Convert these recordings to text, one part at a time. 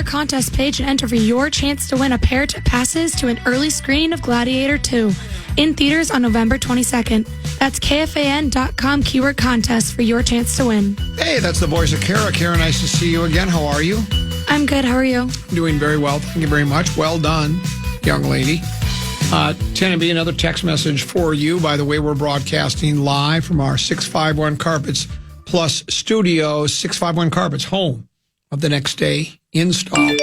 our contest page and enter for your chance to win a pair of passes to an early screening of Gladiator 2 in theaters on November 22nd. That's KFAN.com keyword contest for your chance to win. Hey, that's the voice of Kara. Kara, nice to see you again. How are you? I'm good. How are you? Doing very well. Thank you very much. Well done, young lady. 10 B, another text message for you. By the way, we're broadcasting live from our 651 Carpets Plus Studios. 651 Carpets, home of the next day install.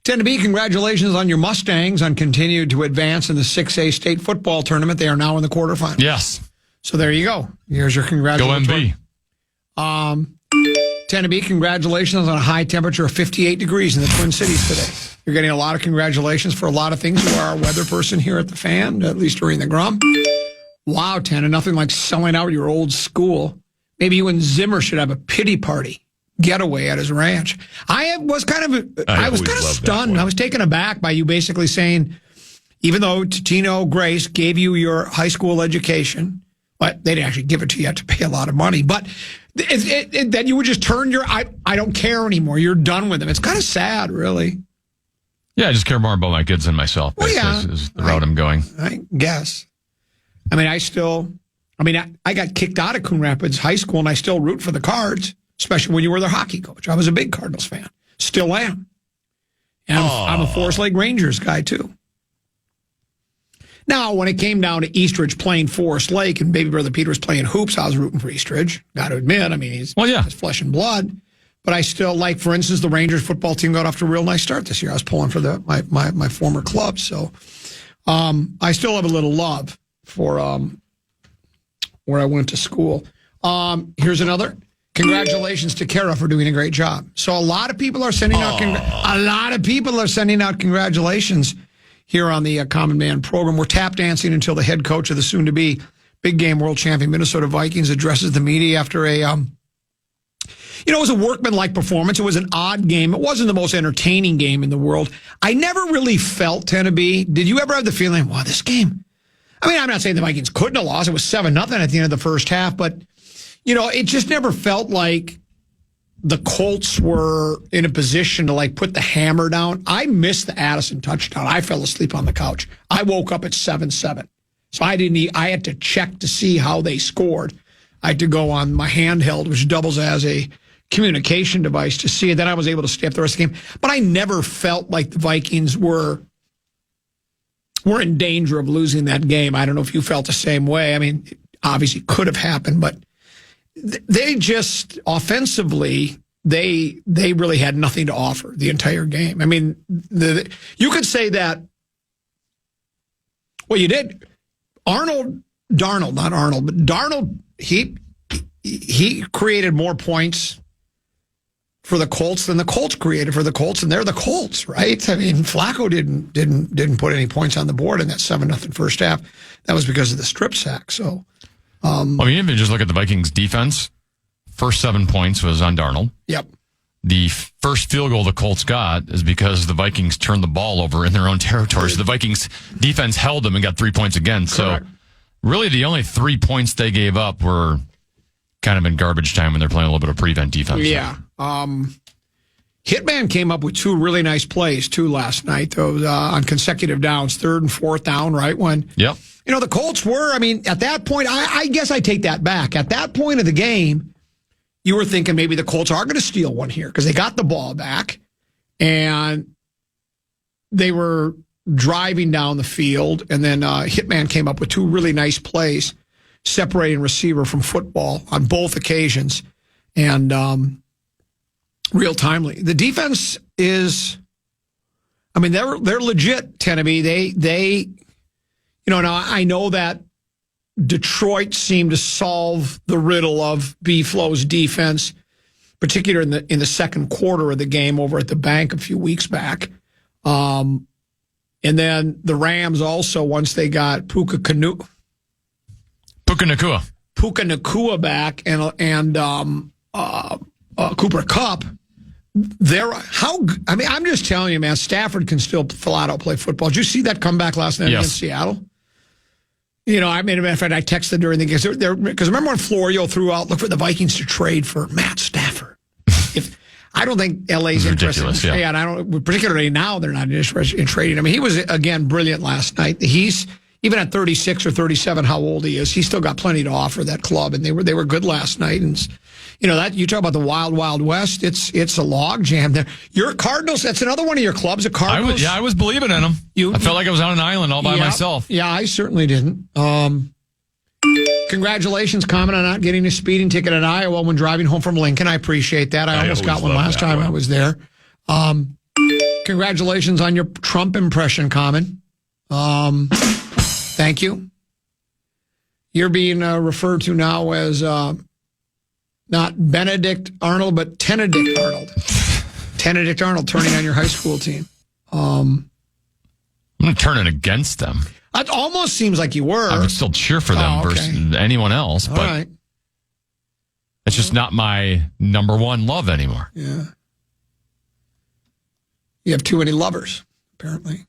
10 B, congratulations on your Mustangs on continued to advance in the 6A state football tournament. They are now in the quarterfinals. Yes. So there you go. Here's your congratulations. Go MB. 10 B, congratulations on a high temperature of 58 degrees in the Twin Cities today. You're getting a lot of congratulations for a lot of things. You are a weather person here at the Fan, at least during the Grum. Wow, Tana, nothing like selling out your old school. Maybe you and Zimmer should have a pity party getaway at his ranch. I was kind of stunned. I was taken aback by you basically saying, even though Tino Grace gave you your high school education, but they didn't actually give it to you. You had to pay a lot of money. But that you would just turn your, I don't care anymore. You're done with them. It's kind of sad, really. Yeah, I just care more about my kids than myself. Well, yeah. Is the route I'm going. I guess. I mean, I got kicked out of Coon Rapids High School, and I still root for the Cards, especially when you were their hockey coach. I was a big Cardinals fan. Still am. And I'm a Forest Lake Rangers guy, too. Now, when it came down to Eastridge playing Forest Lake and baby brother Peter was playing hoops, I was rooting for Eastridge. Got to admit, I mean, he's flesh and blood. But I still like, for instance, the Rangers football team got off to a real nice start this year. I was pulling for my former club. So I still have a little love for where I went to school. Here's another. Congratulations to Kara for doing a great job. So a lot of people are sending out congratulations here on the Common Man program. We're tap dancing until the head coach of the soon-to-be big game world champion Minnesota Vikings addresses the media after it was a workmanlike performance. It was an odd game. It wasn't the most entertaining game in the world. I never really felt Tennessee. Did you ever have the feeling, wow, this game? I mean, I'm not saying the Vikings couldn't have lost. It was 7-0 at the end of the first half, but, it just never felt like the Colts were in a position to put the hammer down. I missed the Addison touchdown. I fell asleep on the couch. I woke up at 7-7. So I had to check to see how they scored. I had to go on my handheld, which doubles as a communication device, to see it. Then I was able to stay up the rest of the game. But I never felt like the Vikings were in danger of losing that game. I don't know if you felt the same way. I mean, it obviously could have happened, but they just offensively, they really had nothing to offer the entire game. I mean, you could say that. Well, you did. Darnold, he created more points for the Colts than the Colts created for the Colts, and they're the Colts, right? I mean, Flacco didn't put any points on the board in that 7-0 first half. That was because of the strip sack. So. If you just look at the Vikings defense, first 7 points was on Darnold. Yep. The first field goal the Colts got is because the Vikings turned the ball over in their own territory. So the Vikings defense held them and got 3 points again. Correct. So really the only 3 points they gave up were kind of in garbage time when they're playing a little bit of prevent defense. Yeah. Hitman came up with 2 really nice plays, too, last night, though, on consecutive downs, 3rd and 4th down, right? When, the Colts were, at that point, I guess I take that back. At that point of the game, you were thinking maybe the Colts are going to steal one here because they got the ball back and they were driving down the field. And then Hitman came up with 2 really nice plays separating receiver from football on both occasions. And real timely. The defense is, they're legit, Tennessee. They now I know that Detroit seemed to solve the riddle of B-Flow's defense, particularly in the second quarter of the game over at the bank a few weeks back. And then the Rams also, once they got Puka Nacua back and Cooper Kupp, I'm just telling you, man, Stafford can still flat out play football. Did you see that comeback last night against Seattle? I made a matter of fact, I texted during the game because remember when Florio threw out, look for the Vikings to trade for Matt Stafford. I don't think LA's interested in trading. And I don't, particularly now, they're not interested in trading. I mean, he was, again, brilliant last night. He's, even at 36 or 37, how old he is, he's still got plenty to offer that club. And they were good last night. And, that you talk about the wild, wild west, it's a log jam there. Your Cardinals, that's another one of your clubs, the Cardinals. I was believing in them. I felt like I was on an island all by myself. Yeah, I certainly didn't. Congratulations, Common, on not getting a speeding ticket in Iowa when driving home from Lincoln. I appreciate that. I almost got one last time I was there. Congratulations on your Trump impression, Common. Thank you. You're being referred to now as not Benedict Arnold, but Tenedict Arnold. Tenedict Arnold turning on your high school team. I'm going to turn it against them. It almost seems like you were. I would still cheer for them versus anyone else, but it's just not my number one love anymore. Yeah. You have too many lovers, apparently.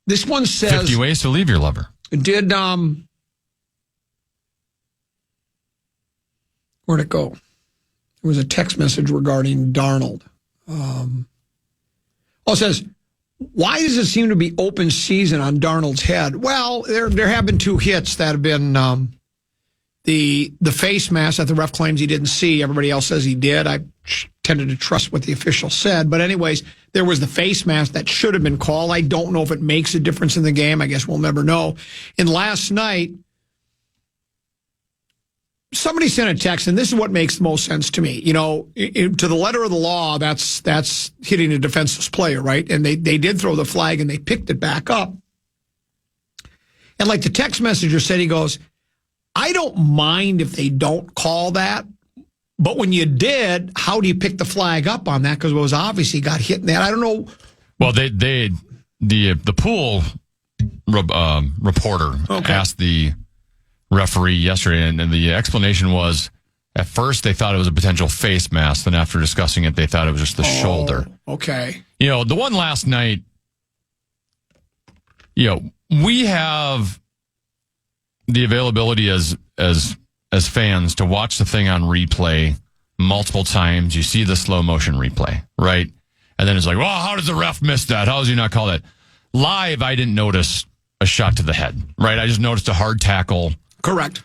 This one says 50 ways to leave your lover. Where'd it go? There was a text message regarding Darnold. It says, why does it seem to be open season on Darnold's head? Well, there have been 2 hits that have been the face mask that the ref claims he didn't see. Everybody else says he did. I tended to trust what the official said. But anyways, there was the face mask that should have been called. I don't know if it makes a difference in the game. I guess we'll never know. And last night, somebody sent a text, and this is what makes the most sense to me. To the letter of the law, that's hitting a defenseless player, right? And they did throw the flag, and they picked it back up. And like the text messenger said, he goes, I don't mind if they don't call that, but when you did, how do you pick the flag up on that? Because it was obviously got hit in that. I don't know. Well, the pool reporter asked the referee yesterday, and the explanation was, at first they thought it was a potential face mask, then after discussing it, they thought it was just the shoulder. Okay. The one last night, we have the availability as fans to watch the thing on replay multiple times. You see the slow motion replay, right? And then it's like, well, how does the ref miss that? How does he not call that? Live, I didn't notice a shot to the head, right? I just noticed a hard tackle. Correct.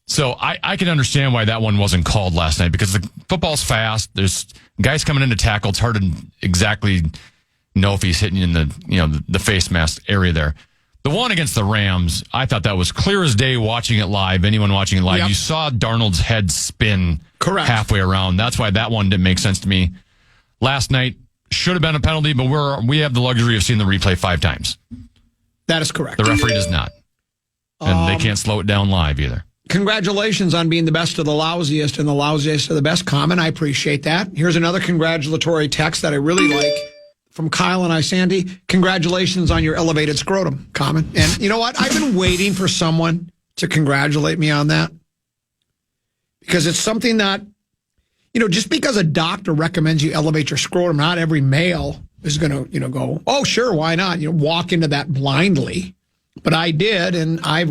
So I can understand why that one wasn't called last night, because the football's fast. There's guys coming in to tackle. It's hard to exactly know if he's hitting you in the face mask area there. The one against the Rams, I thought that was clear as day watching it live. Anyone watching it live, You saw Darnold's head spin halfway around. That's why that one didn't make sense to me. Last night should have been a penalty, but we have the luxury of seeing the replay 5 times. That is correct. The referee does not. And they can't slow it down live either. Congratulations on being the best of the lousiest and the lousiest of the best, Common. I appreciate that. Here's another congratulatory text that I really like from Kyle and Isanti. Congratulations on your elevated scrotum, Common. And you know what? I've been waiting for someone to congratulate me on that, because it's something that, just because a doctor recommends you elevate your scrotum, not every male is going to, go, oh, sure, why not? Walk into that blindly. But I did, and I've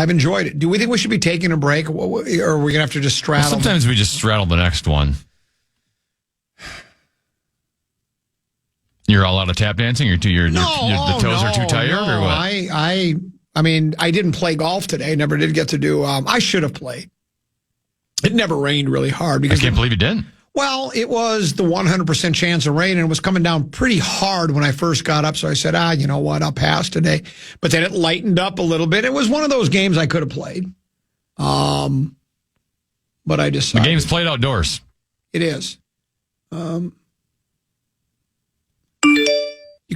enjoyed it. Do we think we should be taking a break, or are we going to have to just straddle? Well, sometimes we just straddle the next one. You're all out of tap dancing? The toes are too tired, or what? I mean, I didn't play golf today. Never did get to do. I should have played. It never rained really hard. Because I can't believe you didn't. Well, it was the 100% chance of rain, and it was coming down pretty hard when I first got up. So I said, you know what? I'll pass today. But then it lightened up a little bit. It was one of those games I could have played. But I decided. The game's played outdoors. It is. You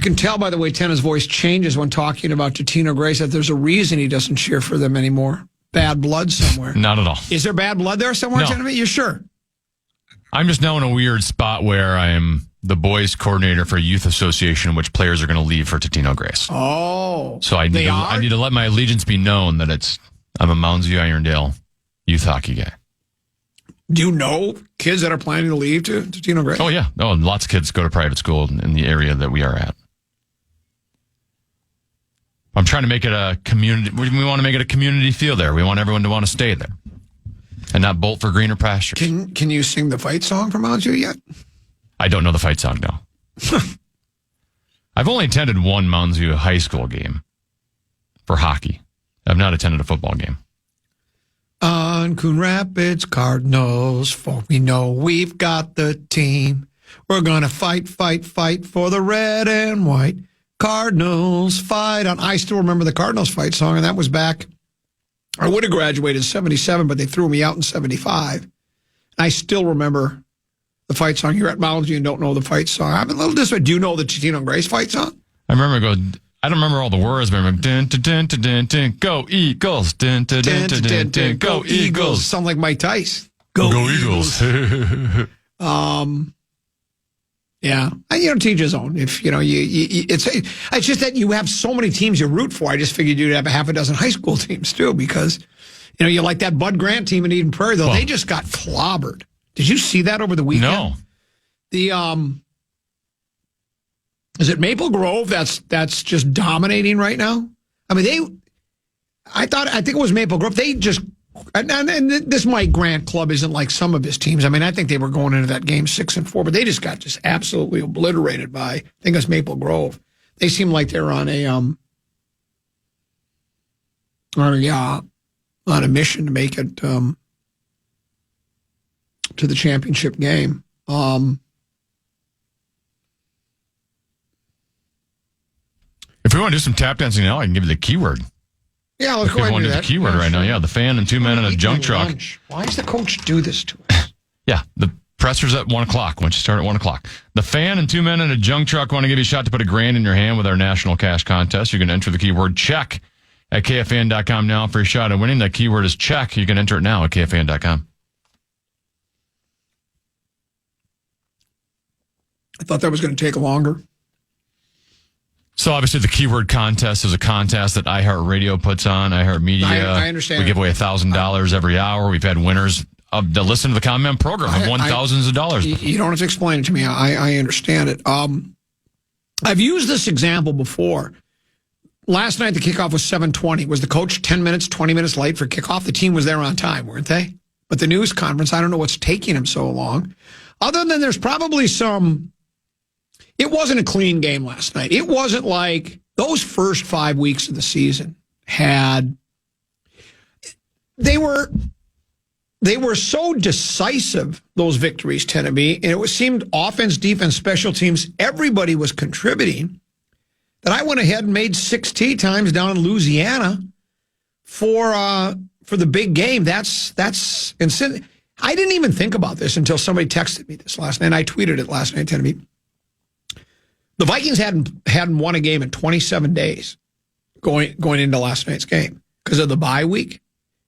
can tell by the way Tenna's voice changes when talking about Totino Grace that there's a reason he doesn't cheer for them anymore. Bad blood somewhere. Not at all. Is there bad blood there somewhere, No. Tenna? You sure? I'm just now in a weird spot where I am the boys coordinator for a youth association in which players are going to leave for Totino Grace. Oh. So I need to let my allegiance be known that I'm a Mounds View Irondale youth hockey guy. Do you know kids that are planning to leave to Totino Grace? Oh, yeah. Oh, lots of kids go to private school in the area that we are at. I'm trying to make it a community. We want to make it a community feel there. We want everyone to want to stay there. and not bolt for greener pastures. Can you sing the fight song from Mounds View yet? I don't know the fight song, no. I've only attended one Mounds View high school game for hockey. I've not attended a football game. On Coon Rapids Cardinals, for we know we've got the team. We're going to fight for the red and white. Cardinals fight on. I still remember the Cardinals fight song, and that was back. I would have graduated in 77, but they threw me out in 75. I still remember the fight song. You're at Mounds View and don't know the fight song. I'm a little disappointed. Do you know the Chitino and Grace fight song? I remember I don't remember all the words, but I remember dun, dun, dun, dun, dun, dun, go Eagles, dun, dun, dun, dun, dun, dun, go Eagles. Sound like Mike Tice. Go Eagles. Yeah, and, teach his own. If it's just that you have so many teams you root for. I just figured you'd have a half a dozen high school teams too, because you like that Bud Grant team in Eden Prairie. Though they just got clobbered. Did you see that over the weekend? No. The is it Maple Grove that's just dominating right now? I mean, I think it was Maple Grove. They just, and this Mike Grant club isn't like some of his teams. I mean, I think they were going into that game 6-4, but they just got absolutely obliterated by, I think it was Maple Grove. They seem like they're on a mission to make it to the championship game. If we want to do some tap dancing now, I can give you the keyword. Yeah, let's go ahead and do that. The keyword right now. Yeah, the fan and 2 men in a junk truck. Why does the coach do this to us? Yeah, the presser's at 1 o'clock. Once you start at 1 o'clock. The fan and 2 men in a junk truck want to give you a shot to put $1,000 in your hand with our national cash contest. You can enter the keyword check at KFAN.com now for your shot at winning. That keyword is check. You can enter it now at KFAN.com. I thought that was going to take longer. So obviously the keyword contest is a contest that iHeartRadio puts on, iHeartMedia. I understand. We give away $1,000 every hour. We've had winners of the Listen to the Comment program have won thousands of dollars. You don't have to explain it to me. I understand it. I've used this example before. Last night the kickoff was 7:20. Was the coach 10 minutes, 20 minutes late for kickoff? The team was there on time, weren't they? But the news conference, I don't know what's taking him so long. Other than there's probably some... It wasn't a clean game last night. It wasn't like those first 5 weeks of the season had. They were so decisive, those victories tend to be, and it seemed offense, defense, special teams, everybody was contributing, that I went ahead and made 6 tee times down in Louisiana for the big game. That's insane. I didn't even think about this until somebody texted me this last night, and I tweeted it last night to me. The Vikings hadn't won a game in 27 days going into last night's game because of the bye week,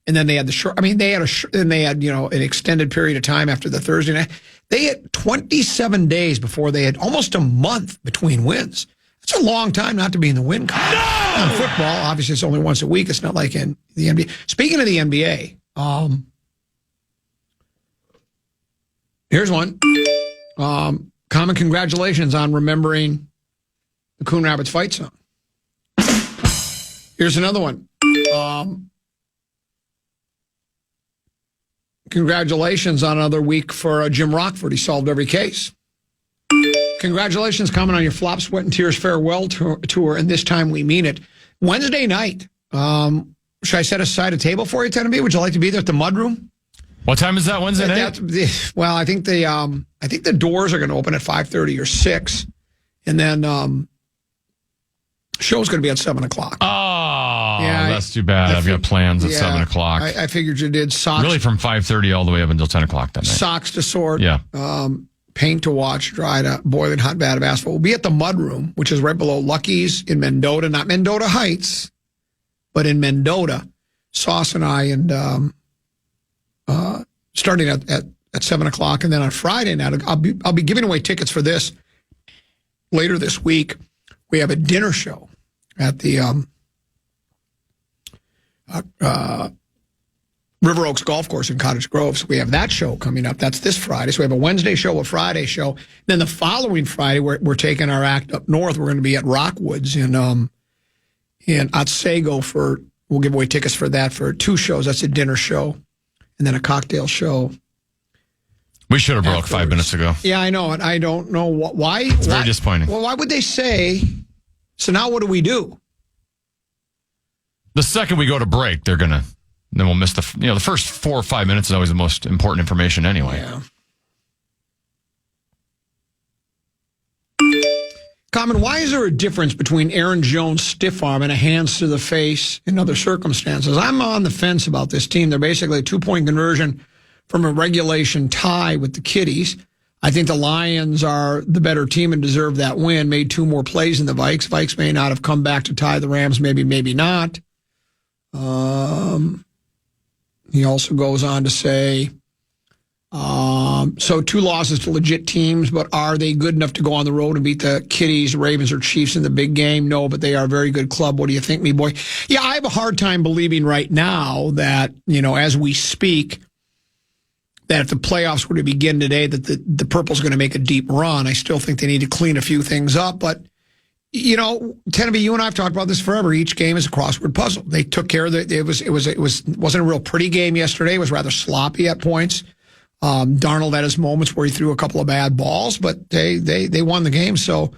and then they had an extended period of time after the Thursday night. They had 27 days before they had almost a month between wins. That's a long time not to be in the win column. No! In football, obviously, it's only once a week. It's not like in the NBA. Speaking of the NBA, here's one. Common congratulations on remembering the Coon Rapids fight song. Here's another one. Congratulations on another week for Jim Rockford. He solved every case. Congratulations, Common, on your Flop, Sweat, and Tears farewell tour, and this time we mean it. Wednesday night, should I set aside a table for you, Tennessee? Would you like to be there at the Mudroom? What time is that Wednesday night? Well, I think the doors are going to open at 5:30 or 6, and then show's going to be at 7 o'clock. Oh, yeah, that's too bad. I've got plans at 7 o'clock. I figured you did socks. Really, from 5:30 all the way up until 10 o'clock that night. Socks to sort. Yeah. Paint to watch, dry to boiling hot vat of asphalt. We'll be at the Mudroom, which is right below Lucky's in Mendota, not Mendota Heights, but in Mendota. Sauce and I and. Starting at 7 o'clock, and then on Friday night, I'll be giving away tickets for this later this week. We have a dinner show at the River Oaks Golf Course in Cottage Grove. So we have that show coming up. That's this Friday. So we have a Wednesday show, a Friday show. Then the following Friday, we're taking our act up north. We're going to be at Rockwoods in Otsego we'll give away tickets for that for 2 shows. That's a dinner show. and then a cocktail show. We should have broke 5 minutes ago. Yeah, I know. And I don't know why. It's very disappointing. Well, why would they say, so now what do we do? The second we go to break, then we'll miss the first 4 or 5 minutes is always the most important information anyway. Yeah. Common, why is there a difference between Aaron Jones' stiff arm and a hands to the face in other circumstances? I'm on the fence about this team. They're basically a 2-point conversion from a regulation tie with the Kitties. I think the Lions are the better team and deserve that win. Made 2 more plays than the Vikes. Vikes may not have come back to tie the Rams. Maybe not. He also goes on to say, so 2 losses to legit teams, but are they good enough to go on the road and beat the Kitties, Ravens, or Chiefs in the big game? No, but they are a very good club. What do you think, me boy? Yeah, I have a hard time believing right now that, as we speak, that if the playoffs were to begin today, that the Purple's going to make a deep run. I still think they need to clean a few things up, but Tennessee, you and I have talked about this forever. Each game is a crossword puzzle. They took care of it. It wasn't a real pretty game yesterday. It was rather sloppy at points. Darnold had his moments where he threw a couple of bad balls, but they won the game. So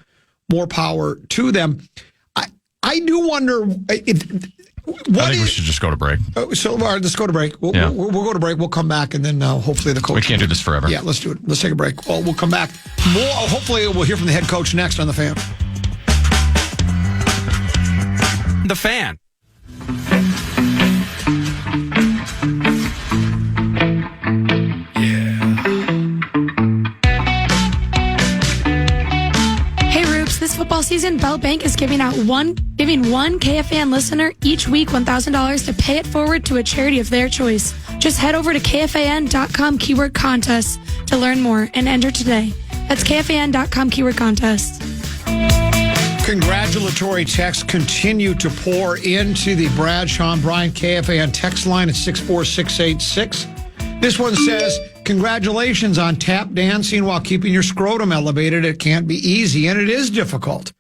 more power to them. I do wonder. I think we should just go to break. So let's go to break. We'll go to break. We'll come back, and then hopefully the coach. We can't do this forever. Yeah, let's do it. Let's take a break. Well, we'll come back. Hopefully we'll hear from the head coach next on The Fan. The Fan. Hey Roops, this football season, Bell Bank is giving one KFAN listener each week $1,000 to pay it forward to a charity of their choice. Just head over to KFAN.com keyword contest to learn more and enter today. That's KFAN.com keyword contest. Congratulatory texts continue to pour into the Brad, Sean, Brian, KFAN text line at 64686. This one says, congratulations on tap dancing while keeping your scrotum elevated. It can't be easy, and it is difficult.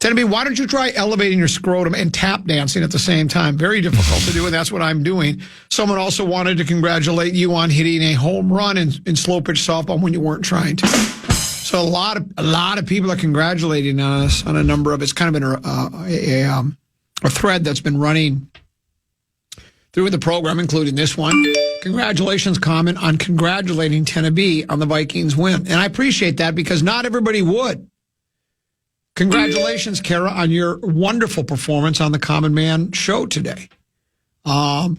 Tennessee, why don't you try elevating your scrotum and tap dancing at the same time? Very difficult to do, and that's what I'm doing. Someone also wanted to congratulate you on hitting a home run in slow pitch softball when you weren't trying to. So a lot of people are congratulating us on a number of. It's kind of been a thread that's been running through the program, including this one. Congratulations, comment on congratulating Tennessee on the Vikings win, and I appreciate that because not everybody would. Congratulations, Kara, on your wonderful performance on the Common Man show today. Comment,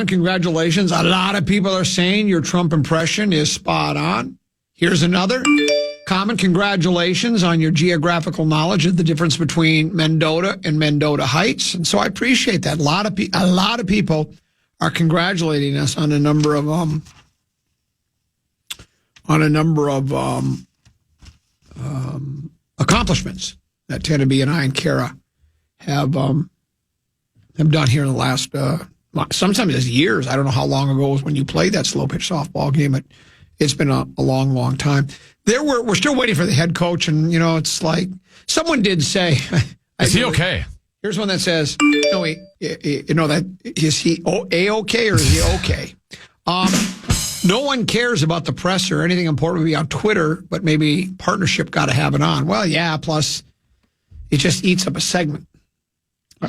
congratulations. A lot of people are saying your Trump impression is spot on. Here's another comment. Congratulations on your geographical knowledge of the difference between Mendota and Mendota Heights. And so I appreciate that. A lot of people are congratulating us on a number of accomplishments that Tennessee and I and Kara have done here in the last sometimes it's years. I don't know how long ago it was when you played that slow pitch softball game, but it's been a long, long time. We're still waiting for the head coach, and it's like someone did say, "Is he okay?" Here's one that says, "No, is he A-okay or is he okay?" No one cares about the presser. Anything important would be on Twitter, but maybe partnership got to have it on. Well, yeah. Plus, it just eats up a segment.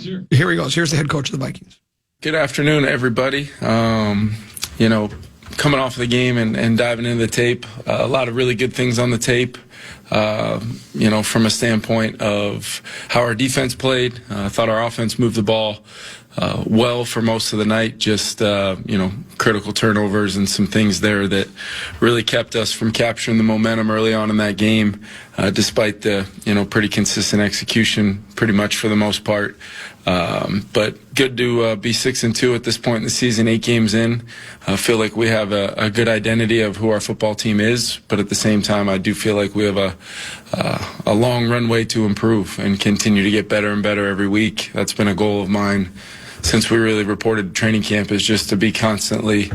Sure. Here he goes. Here's the head coach of the Vikings. Good afternoon, everybody. Coming off of the game and diving into the tape, a lot of really good things on the tape. From a standpoint of how our defense played, I thought our offense moved the ball well for most of the night. Just critical turnovers and some things there that really kept us from capturing the momentum early on in that game, despite the pretty consistent execution, pretty much for the most part. But good to be 6-2 at this point in the season, 8 games in. I feel like we have a good identity of who our football team is, but at the same time, I do feel like we have a long runway to improve and continue to get better and better every week. That's been a goal of mine since we really reported training camp, is just to be constantly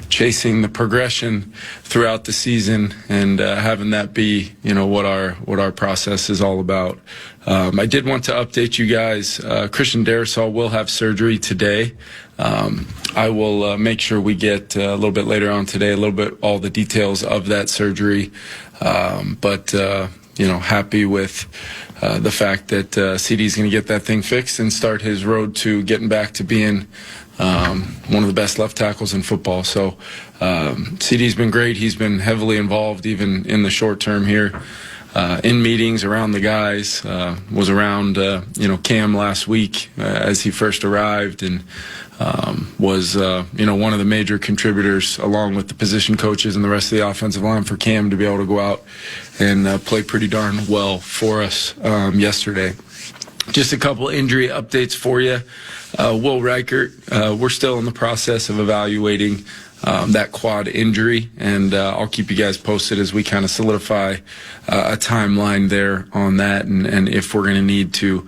chasing the progression throughout the season and having that be, what our process is all about. I did want to update you guys. Christian Darrisaw will have surgery today. I will make sure we get a little bit later on today, a little bit all the details of that surgery. But happy with the fact that CD is going to get that thing fixed and start his road to getting back to being one of the best left tackles in football. So CD's been great. He's been heavily involved even in the short term here. In meetings around the guys, was around Cam last week as he first arrived, and was one of the major contributors along with the position coaches and the rest of the offensive line for Cam to be able to go out and play pretty darn well for us yesterday. Just a couple injury updates for you. Will Reichert, we're still in the process of evaluating that quad injury, and I'll keep you guys posted as we kind of solidify a timeline there on that, and if we're going to need to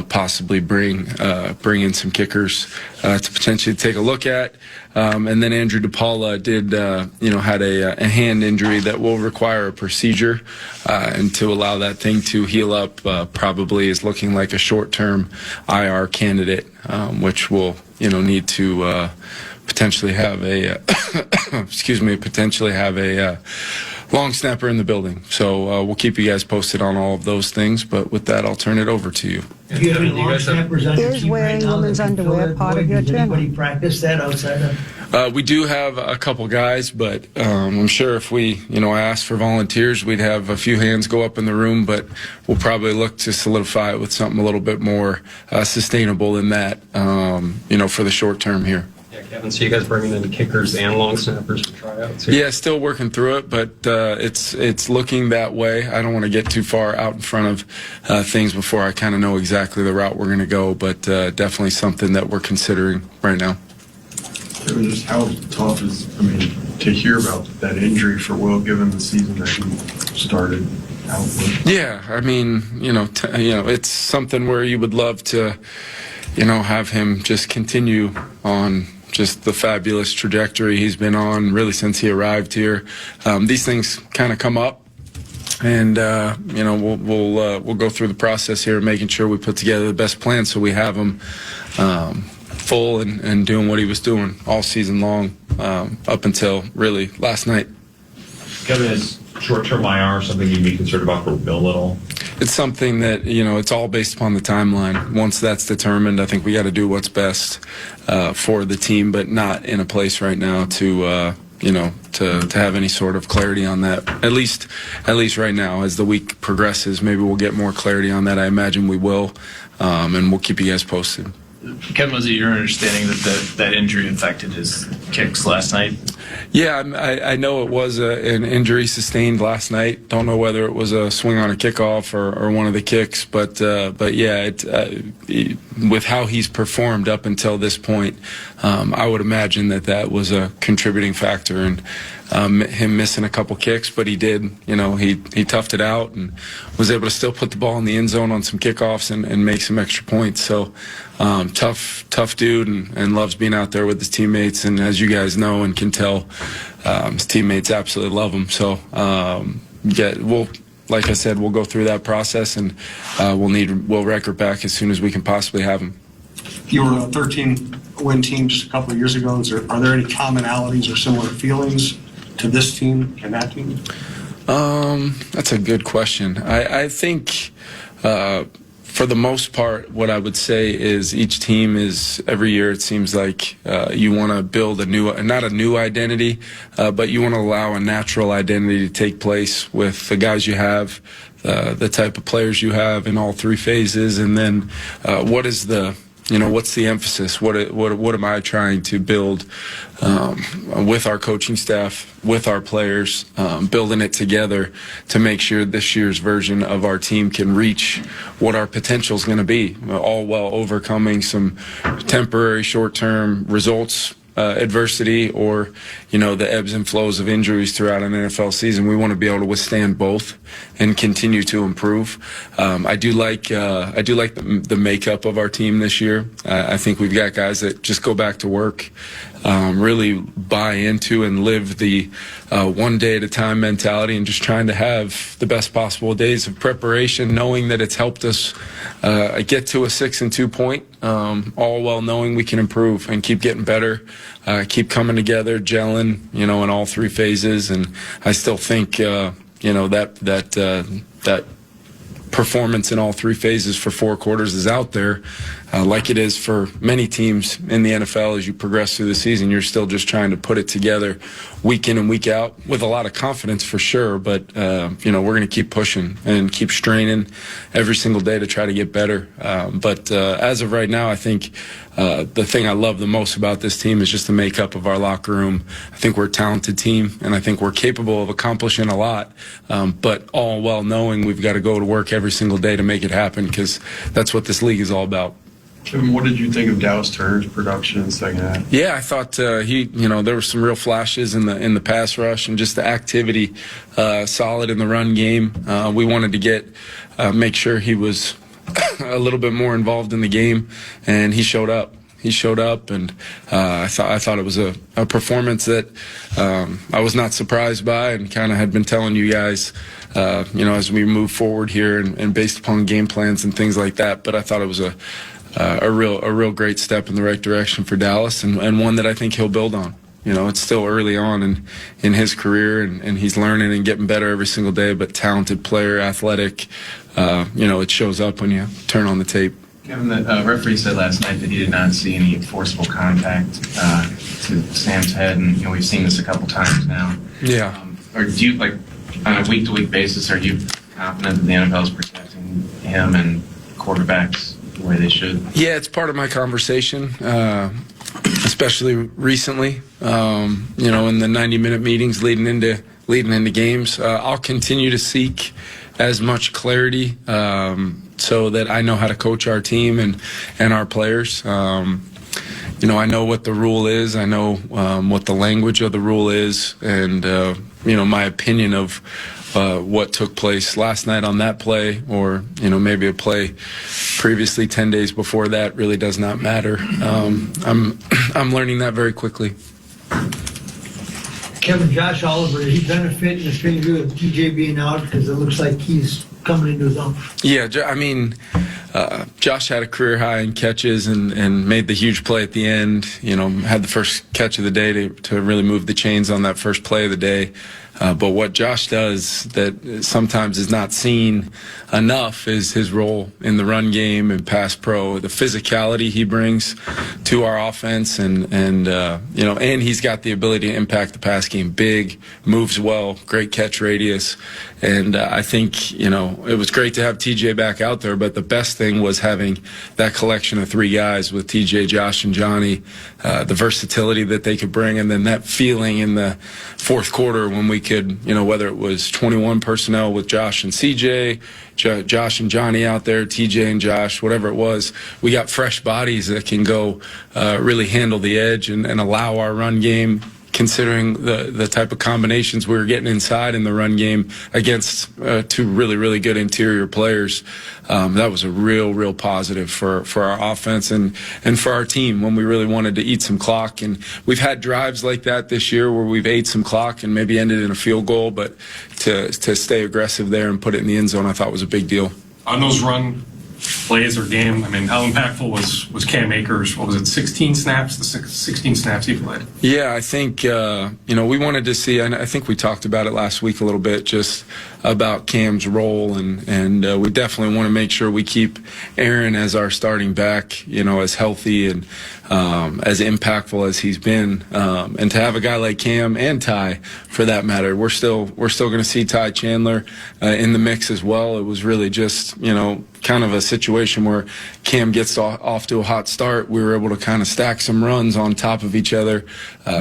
possibly bring in some kickers to potentially take a look at. And then Andrew DePaula had a hand injury that will require a procedure, and to allow that thing to heal up probably is looking like a short-term IR candidate, which will need to potentially have a long snapper in the building. So we'll keep you guys posted on all of those things. But with that, I'll turn it over to you. Do you have any long snappers on your Is team right wearing now women's that can fill underwear that part void? of your Does training? anybody practice that outside of? We do have a couple guys, but I'm sure if we, asked for volunteers, we'd have a few hands go up in the room, but we'll probably look to solidify it with something a little bit more sustainable than that, for the short term here. Yeah, Kevin, so you guys bringing in kickers and long snappers for tryouts here? Yeah, still working through it, but it's looking that way. I don't want to get too far out in front of things before I kind of know exactly the route we're going to go, but definitely something that we're considering right now. Just how tough is, to hear about that injury for Will, given the season that he started out with? Yeah, it's something where you would love to, have him just continue on just the fabulous trajectory he's been on really since he arrived here. These things kind of come up, and we'll go through the process here, making sure we put together the best plan so we have him full and doing what he was doing all season long, up until really last night. Kevin, is short-term IR something you'd be concerned about for Bill at all? It's something that, it's all based upon the timeline. Once that's determined, I think we got to do what's best for the team, but not in a place right now to have any sort of clarity on that. At least right now, as the week progresses, maybe we'll get more clarity on that. I imagine we will, and we'll keep you guys posted. Kevin, was it your understanding that injury affected his kicks last night? Yeah, I know it was an injury sustained last night. Don't know whether it was a swing on a kickoff or one of the kicks, but yeah, with how he's performed up until this point, I would imagine that was a contributing factor in him missing a couple kicks, but he did. He toughed it out and was able to still put the ball in the end zone on some kickoffs and make some extra points. So tough dude and loves being out there with his teammates. And as you guys know and can tell, his teammates absolutely love him. So like I said, we'll go through that process, and we'll need Will Reichert back as soon as we can possibly have him. You were a 13-win team just a couple of years ago. Are there any commonalities or similar feelings to this team and that team? That's a good question. I think for the most part, what I would say is each team is, every year it seems like you want to build not a new identity, but you want to allow a natural identity to take place with the guys you have, the type of players you have in all three phases, and then what's the emphasis? What am I trying to build with our coaching staff, with our players, building it together to make sure this year's version of our team can reach what our potential is going to be, all while overcoming some temporary short-term results, adversity, or the ebbs and flows of injuries throughout an NFL season. We want to be able to withstand both and continue to improve. I do like the makeup of our team this year. I think we've got guys that just go back to work really buy into and live the one day at a time mentality, and just trying to have the best possible days of preparation, knowing that it's helped us get to a 6-2 point, all while knowing we can improve and keep getting better, keep coming together, gelling, in all three phases. And I still think, that performance in all three phases for 4 quarters is out there, like it is for many teams in the NFL. As you progress through the season, you're still just trying to put it together week in and week out with a lot of confidence for sure. But, we're going to keep pushing and keep straining every single day to try to get better. But as of right now, I think the thing I love the most about this team is just the makeup of our locker room. I think we're a talented team, and I think we're capable of accomplishing a lot, but all while knowing we've got to go to work every single day to make it happen, because that's what this league is all about. Kevin, what did you think of Dallas Turner's production in the second half? Yeah, I thought there were some real flashes in the pass rush and just the activity, solid in the run game. We wanted to make sure he was a little bit more involved in the game, and he showed up. And I thought it was a performance that I was not surprised by, and kind of had been telling you guys, as we move forward here and based upon game plans and things like that. But I thought it was a real great step in the right direction for Dallas, and one that I think he'll build on. It's still early on in his career, and he's learning and getting better every single day, but talented player, athletic. It shows up when you turn on the tape. Kevin, the referee said last night that he did not see any forcible contact to Sam's head, and we've seen this a couple times now. Yeah. Or do you, on a week-to-week basis, are you confident that the NFL is protecting him and quarterbacks the way they should? Yeah, it's part of my conversation, especially recently. In the 90-minute meetings leading into games, I'll continue to seek as much clarity so that I know how to coach our team and our players. I know what the rule is. I know what the language of the rule is, and my opinion of what took place last night on that play, or maybe a play previously 10 days before that, really does not matter. I'm learning that very quickly. Kevin, Josh Oliver, did he benefit in the stranger of TJ being out, because it looks like he's coming into his own? Yeah, Josh had a career high in catches and made the huge play at the end. Had the first catch of the day to really move the chains on that first play of the day. But what Josh does that sometimes is not seen enough is his role in the run game and pass pro, the physicality he brings to our offense, and he's got the ability to impact the pass game. Big, moves well, great catch radius, and I think it was great to have TJ back out there. But the best thing was having that collection of 3 guys with TJ, Josh, and Johnny, the versatility that they could bring, and then that feeling in the fourth quarter when we could, whether it was 21 personnel with Josh and CJ, Josh and Johnny out there, TJ and Josh, whatever it was, we got fresh bodies that can go really handle the edge and allow our run game, considering the type of combinations we were getting inside in the run game against 2 really, really good interior players. That was a real positive for our offense and for our team when we really wanted to eat some clock. And we've had drives like that this year where we've ate some clock and maybe ended in a field goal, but to stay aggressive there and put it in the end zone, I thought was a big deal. On those run plays or game, how impactful was Cam Akers? What was it, 16 snaps? The 16 snaps he played? Yeah, I think, we wanted to see, and I think we talked about it last week a little bit, just about Cam's role, and we definitely want to make sure we keep Aaron as our starting back, as healthy and as impactful as he's been, and to have a guy like Cam and Ty, for that matter, we're still going to see Ty Chandler in the mix as well. It was really just kind of a situation where Cam gets off to a hot start. We were able to kind of stack some runs on top of each other,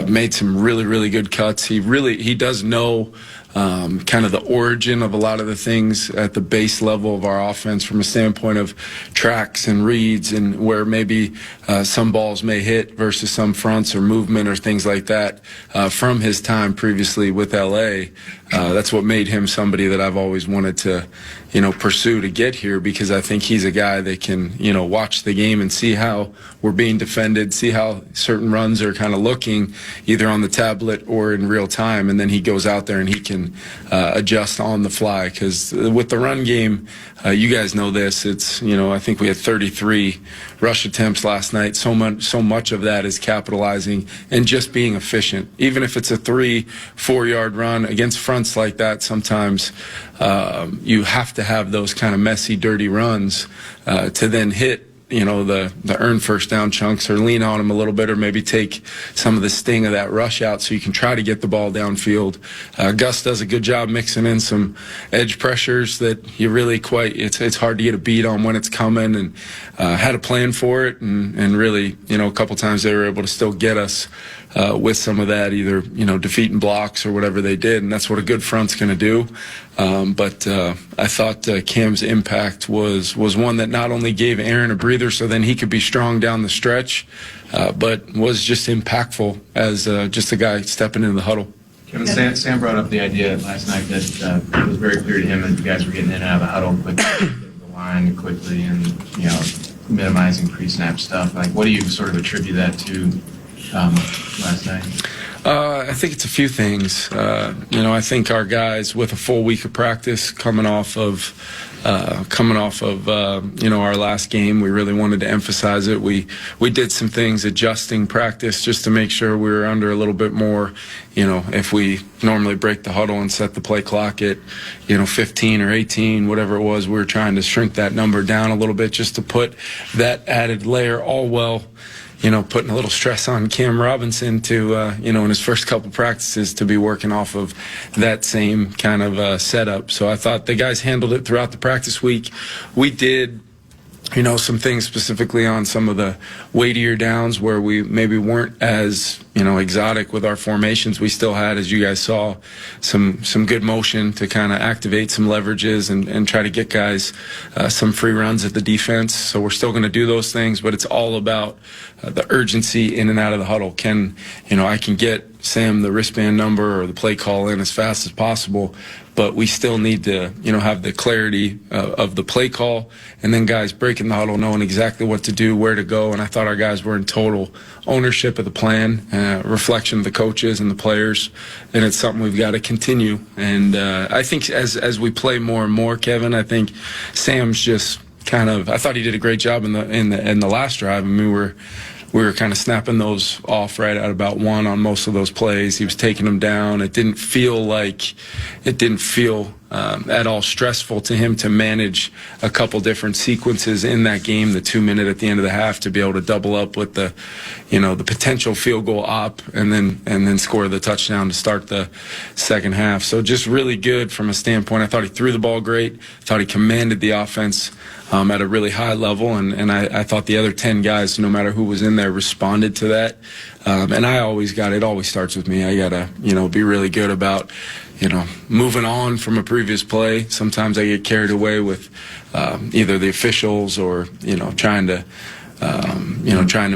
made some really, really good cuts. He does know kind of the origin of a lot of the things at the base level of our offense from a standpoint of tracks and reads and where maybe some balls may hit versus some fronts or movement or things like that from his time previously with LA. That's what made him somebody that I've always wanted to pursue to get here, because I think he's a guy that can, watch the game and see how we're being defended, see how certain runs are kind of looking either on the tablet or in real time, and then he goes out there and he can adjust on the fly. Because with the run game, you guys know this, it's, I think we had 33 rush attempts last night. So much of that is capitalizing and just being efficient. Even if it's a 3-4 yard run against fronts like that, sometimes you have to have those kind of messy, dirty runs to then hit the earned first down chunks, or lean on them a little bit, or maybe take some of the sting of that rush out so you can try to get the ball downfield. Gus does a good job mixing in some edge pressures that you really it's hard to get a beat on when it's coming, and had a plan for it, and really, a couple times they were able to still get us with some of that, either, defeating blocks or whatever they did, and that's what a good front's going to do. But I thought Cam's impact was one that not only gave Aaron a breather so then he could be strong down the stretch, but was just impactful as just a guy stepping into the huddle. Kevin, Sam brought up the idea last night that it was very clear to him that you guys were getting in and out of the huddle quickly, getting the line quickly, and minimizing pre-snap stuff. Like, what do you sort of attribute that to last night? I think it's a few things. I think our guys, with a full week of practice, coming off of our last game, we really wanted to emphasize it. We did some things adjusting practice just to make sure we were under a little bit more. If we normally break the huddle and set the play clock at 15 or 18, whatever it was, we were trying to shrink that number down a little bit just to put that added layer, all well, putting a little stress on Cam Robinson to, in his first couple practices, to be working off of that same kind of setup. So I thought the guys handled it throughout the practice week. We did, some things specifically on some of the weightier downs where we maybe weren't as, exotic with our formations. We still had, as you guys saw, some good motion to kind of activate some leverages and try to get guys some free runs at the defense. So we're still going to do those things, but it's all about the urgency in and out of the huddle. I can get Sam the wristband number or the play call in as fast as possible, but we still need to, have the clarity of the play call, and then guys breaking the huddle, knowing exactly what to do, where to go. And I thought our guys were in total ownership of the plan, reflection of the coaches and the players, and it's something we've got to continue. And I think as we play more and more, Kevin, I think Sam's just I thought he did a great job in the last drive. I mean, we were kind of snapping those off right at about 1 on most of those plays. He was taking them down. It didn't feel at all stressful to him to manage a couple different sequences in that game, the 2-minute at the end of the half, to be able to double up with the potential field goal op and then score the touchdown to start the second half. So just really good from a standpoint. I thought he threw the ball great. I thought he commanded the offense at a really high level, and I thought the other 10 guys, no matter who was in there, responded to that. And it always starts with me. I gotta, be really good about, moving on from a previous play. Sometimes I get carried away with either the officials or, trying to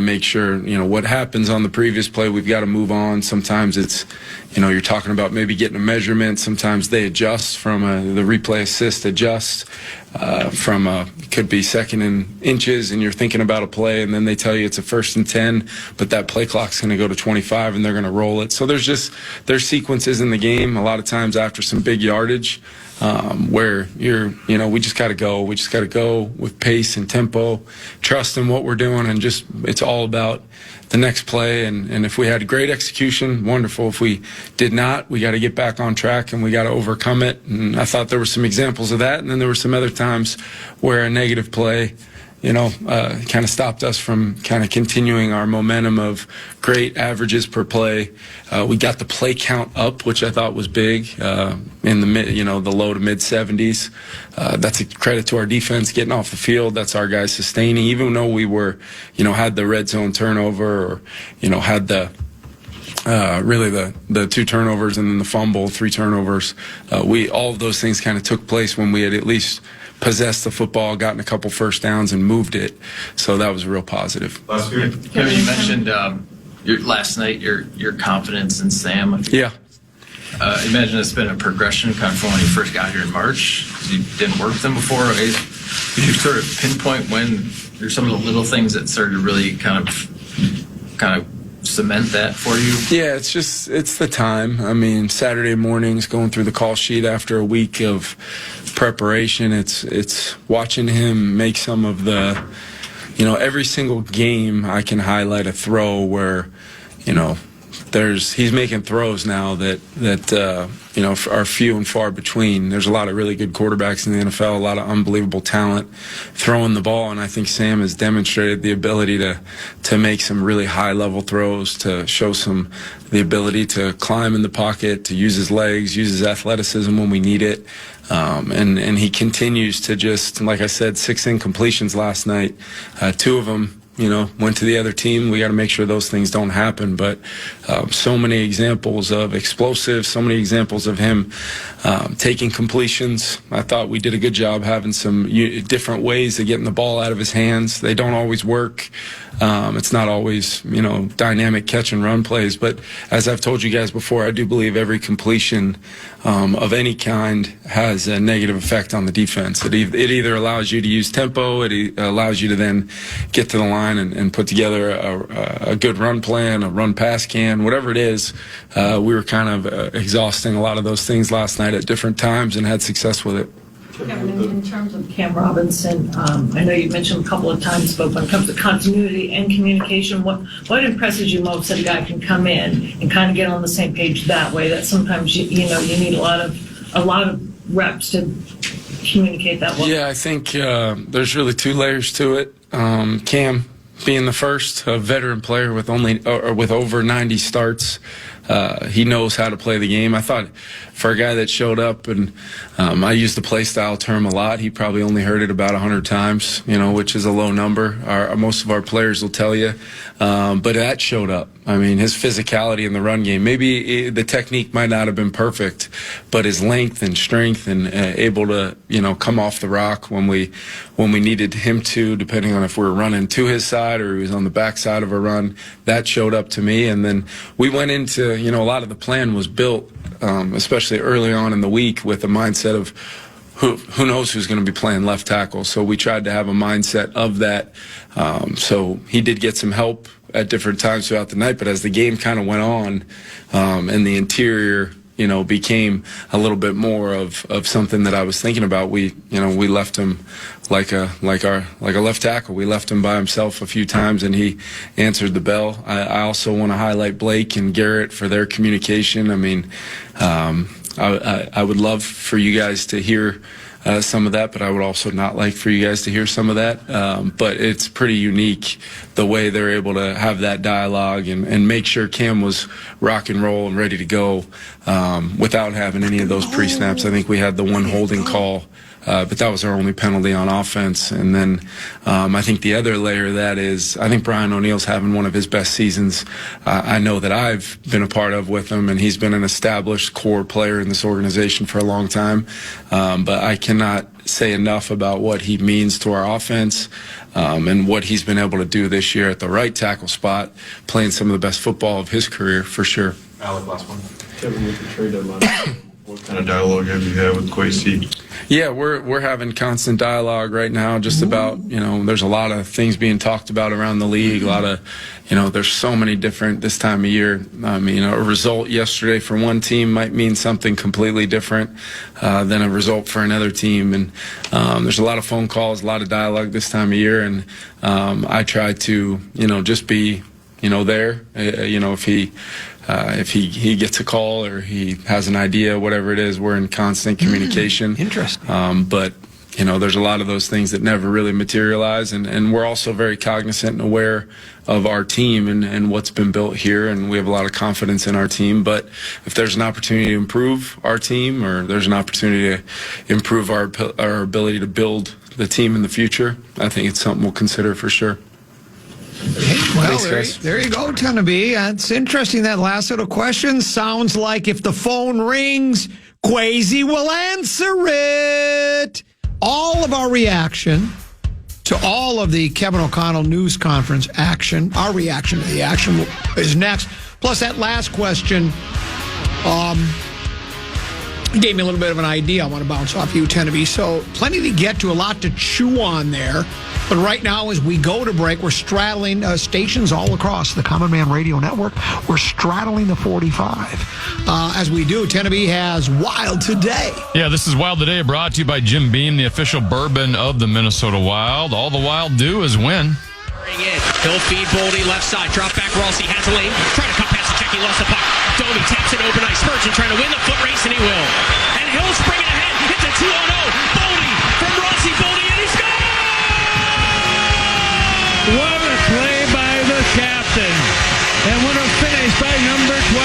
make sure, what happens on the previous play, we've got to move on. Sometimes it's, you're talking about maybe getting a measurement. Sometimes they adjust from the replay assist adjusts from could be second and inches, and you're thinking about a play, and then they tell you it's a 1st and 10, but that play clock's going to go to 25 and they're going to roll it. So there's sequences in the game a lot of times after some big yardage where we just got to go. We just got to go with pace and tempo, trust in what we're doing, and just it's all about the next play. And if we had great execution, wonderful. If we did not, we got to get back on track and we got to overcome it. And I thought there were some examples of that. And then there were some other times where a negative play, kind of stopped us from kind of continuing our momentum of great averages per play. We got the play count up, which I thought was big, in the low to mid 70s. That's a credit to our defense getting off the field. That's our guys sustaining, even though we were, had the red zone turnover or, had the the 2 turnovers and then the fumble, 3 turnovers. All of those things kind of took place when we had at least possessed the football, gotten a couple first downs, and moved it. So that was a real positive. Kevin, you mentioned last night your confidence in Sam. Yeah. imagine it's been a progression kind of from when you first got here in March. You didn't work with them before. Could you sort of pinpoint when there's some of the little things that started to really kind of cement that for you? Yeah, it's the time. I mean, Saturday mornings going through the call sheet after a week of preparation, it's watching him make some of the, every single game I can highlight a throw where, he's making throws now that are few and far between. There's a lot of really good quarterbacks in the NFL, a lot of unbelievable talent throwing the ball, and I think Sam has demonstrated the ability to make some really high-level throws, to show the ability to climb in the pocket, to use his legs, use his athleticism when we need it. And he continues to just, like I said, 6 incompletions last night. 2 of them, went to the other team. We got to make sure those things don't happen. But so many examples of explosive, so many examples of him taking completions. I thought we did a good job having some different ways of getting the ball out of his hands. They don't always work. It's not always, dynamic catch and run plays. But as I've told you guys before, I do believe every completion of any kind has a negative effect on the defense. It either allows you to use tempo, it allows you to then get to the line and put together a good run plan, a run pass can, whatever it is. We were kind of exhausting a lot of those things last night at different times and had success with it. Kevin, in terms of Cam Robinson, I know you mentioned a couple of times, but when it comes to continuity and communication, what impresses you most that a guy can come in and kind of get on the same page that way? That sometimes you need a lot of reps to communicate that well. Yeah, I think there's really 2 layers to it. Cam being the first, a veteran player with over 90 starts. He knows how to play the game. I thought for a guy that showed up, and I use the play style term a lot, he probably only heard it about 100 times, which is a low number. Most of our players will tell you. But that showed up. I mean, his physicality in the run game, maybe the technique might not have been perfect, but his length and strength and able to, come off the rock when we needed him to, depending on if we were running to his side or he was on the back side of a run, that showed up to me. And then we went into, a lot of the plan was built, especially early on in the week, with the mindset of who knows who's going to be playing left tackle. So we tried to have a mindset of that. So he did get some help at different times throughout the night, but as the game kind of went on, and the interior, became a little bit more of something that I was thinking about. We left him like a left tackle. We left him by himself a few times, and he answered the bell. I also want to highlight Blake and Garrett for their communication. I mean, I would love for you guys to hear some of that, but I would also not like for you guys to hear some of that. But it's pretty unique the way they're able to have that dialogue and make sure Cam was rock and roll and ready to go without having any of those pre-snaps. I think we had the one holding call, but that was our only penalty on offense. And then I think the other layer of that is I think Brian O'Neill's having one of his best seasons I know that I've been a part of with him, and he's been an established core player in this organization for a long time. But I cannot say enough about what he means to our offense and what he's been able to do this year at the right tackle spot, playing some of the best football of his career for sure. Alec, last one. Kevin, with the trade deadline, what kind of dialogue have you had with KOC? Yeah, we're having constant dialogue right now just about, there's a lot of things being talked about around the league, a lot of, there's so many different this time of year. I mean, a result yesterday for one team might mean something completely different than a result for another team. And there's a lot of phone calls, a lot of dialogue this time of year. And I try to, just be, there, if he gets a call or he has an idea, whatever it is, we're in constant communication. Interesting. But, there's a lot of those things that never really materialize. And we're also very cognizant and aware of our team and what's been built here. And we have a lot of confidence in our team. But if there's an opportunity to improve our team, or there's an opportunity to improve our ability to build the team in the future, I think it's something we'll consider for sure. Well, Thanks, there you go, Tenneby. It's interesting, that last little question. Sounds like if the phone rings, Kwesi will answer it. All of our reaction to all of the Kevin O'Connell news conference action, our reaction to the action is next. Plus that last question, gave me a little bit of an idea. I want to bounce off you, Teneby. So plenty to get to, a lot to chew on there. But right now, as we go to break, we're straddling stations all across the Common Man Radio Network. We're straddling the 45. As we do, Teneby has Wild Today. Yeah, this is Wild Today, brought to you by Jim Beam, the official bourbon of the Minnesota Wild. All the Wild do is win. He'll feed Boldy left side. Drop back Rossi. Has a lane. Trying to cut past the check. He lost the puck. Domi taps it open ice. Spurgeon trying to win the foot race, and he will. And Hill's bringing ahead. Hits a 2-0. Boldy from Rossi. Boldy, and he scores! What a play by the captain. And what a finish by number 12.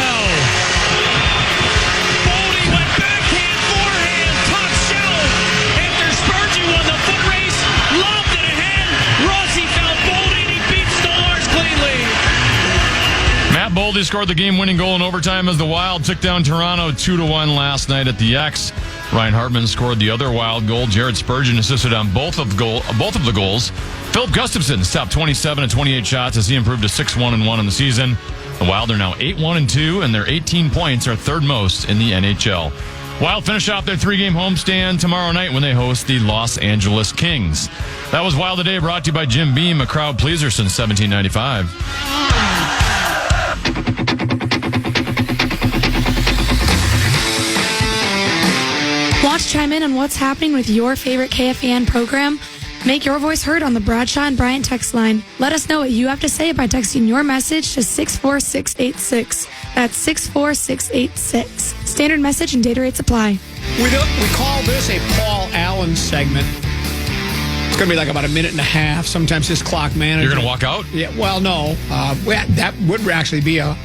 Boldy went backhand, forehand, top shelf. After Spurgeon won the foot race, lobbed it ahead. Rossi found Boldy, and he beats Stolars cleanly. Matt Boldy scored the game-winning goal in overtime as the Wild took down Toronto 2-1 last night at the X. Ryan Hartman scored the other Wild goal. Jared Spurgeon assisted on both of the goals. Philip Gustafson stopped 27 and 28 shots as he improved to 6-1-1 in the season. The Wild are now 8-1-2, and their 18 points are third most in the NHL. Wild finish off their 3-game homestand tomorrow night when they host the Los Angeles Kings. That was Wild Today, brought to you by Jim Beam, a crowd pleaser since 1795. Want to chime in on what's happening with your favorite KFAN program? Make your voice heard on the Bradshaw and Bryant text line. Let us know what you have to say by texting your message to 64686. That's 64686. Standard message and data rates apply. We call this a Paul Allen segment. It's going to be like about a minute and a half. Sometimes his clock manager. You're going to walk out? Yeah. Well, no. That would actually be a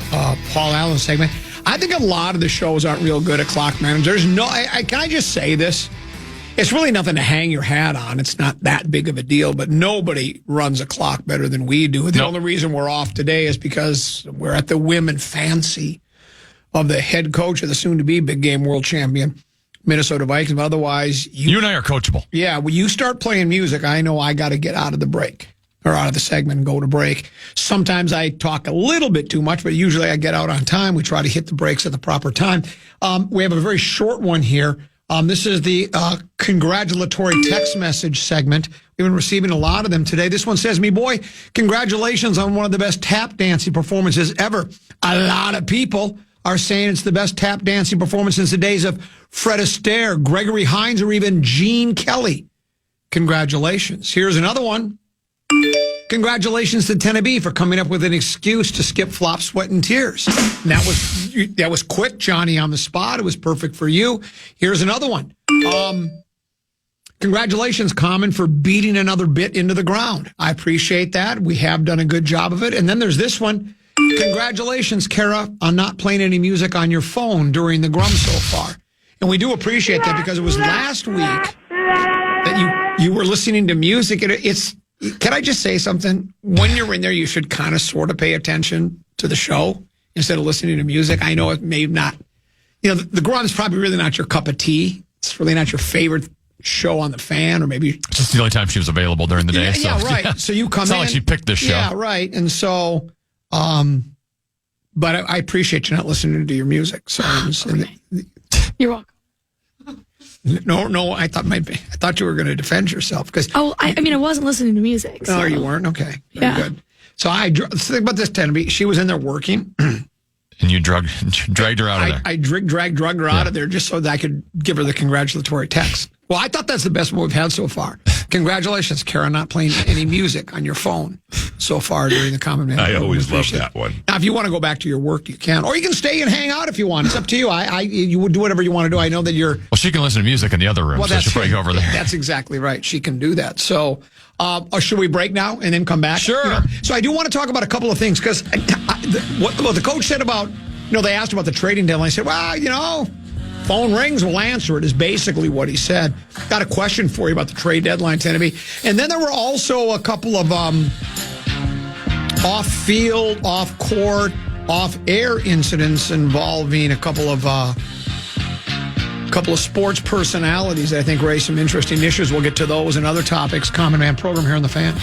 Paul Allen segment. I think a lot of the shows aren't real good at clock managers. No, can I just say this? It's really nothing to hang your hat on. It's not that big of a deal, but nobody runs a clock better than we do. The only reason we're off today is because we're at the whim and fancy of the head coach of the soon-to-be big game world champion Minnesota Vikings. But otherwise, you and I are coachable. Yeah, when you start playing music, I know I got to get out of the break. Or out of the segment and go to break. Sometimes I talk a little bit too much, but usually I get out on time. We try to hit the breaks at the proper time. We have a very short one here. This is the congratulatory text message segment. We've been receiving a lot of them today. This one says, me boy, congratulations on one of the best tap dancing performances ever. A lot of people are saying it's the best tap dancing performance since the days of Fred Astaire, Gregory Hines, or even Gene Kelly. Congratulations. Here's another one. Congratulations to Teneby for coming up with an excuse to skip Flop, Sweat, and Tears. And that was quick, Johnny, on the spot. It was perfect for you. Here's another one. Congratulations, Common, for beating another bit into the ground. I appreciate that. We have done a good job of it. And then there's this one. Congratulations, Kara, on not playing any music on your phone during the Grum so far. And we do appreciate that because it was last week that you were listening to music. Can I just say something? When you're in there, you should kind of sort of pay attention to the show instead of listening to music. I know it may not, the Grum's probably really not your cup of tea. It's really not your favorite show on the Fan, or maybe it's just the only time she was available during the day. Yeah, right. Yeah. So you come in. It's not like she picked this show. Yeah, right. And so, but I appreciate you not listening to your music. So you're welcome. No, I thought you were going to defend yourself because. Oh, I wasn't listening to music. So. No, you weren't. Okay, very good. So think about this, Teneby. She was in there working, and you dragged her out of there. I dragged her out of there just so that I could give her the congratulatory text. Well, I thought that's the best one we've had so far. Congratulations, Kara, not playing any music on your phone so far during the Common Man. I always love that one. Now, if you want to go back to your work, you can. Or you can stay and hang out if you want. It's up to you. You would do whatever you want to do. I know that you're... Well, she can listen to music in the other room, so she'll probably go over there. That's exactly right. She can do that. So, should we break now and then come back? Sure. So I do want to talk about a couple of things, because what the coach said about... they asked about the trading deadline. I said, well, phone rings, we'll answer it, is basically what he said. Got a question for you about the trade deadline, Teneby. And then there were also a couple of off-field, off-court, off-air incidents involving a couple of sports personalities that I think raised some interesting issues. We'll get to those and other topics. Common Man program here on the Fan.